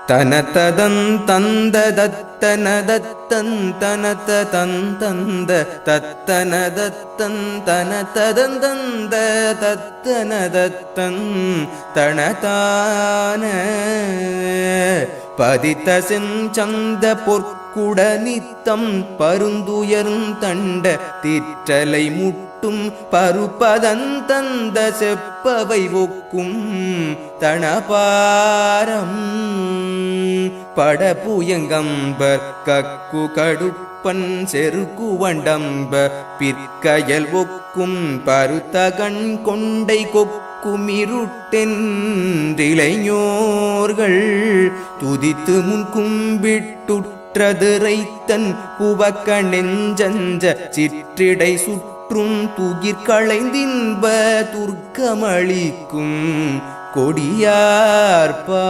தனததன் தந்ததத்தனதத்தன் தனத தந்தந்த தத்தனதத்தன் தனததன் தந்த தத்தனதத்தன் தனதான பதித்த செஞ்சந்த பொற்குட நித்தம் பருந்துயர்ந்தண்ட திற்றலை முட்டும் பருப்பதன் தந்த செப்பவை ஒக்கும் தனபாரம் படபுயங்கம்பர் கக்கு கடுப்பன் செருக்கு வண்டம்ப பிற்கயல் ஒக்கும் பருத்தகண் கொண்டை கொக்குமிருட்டென்றிளைஞோர்கள் துதித்து முன் கும்பிட்டுற்றதிரைத்தன் புவக்க நெஞ்சஞ்ச சிற்றிடை சுற்றும் துகிர்களைந்தின்ப துர்க்கமளிக்கும் கொடியார்பா.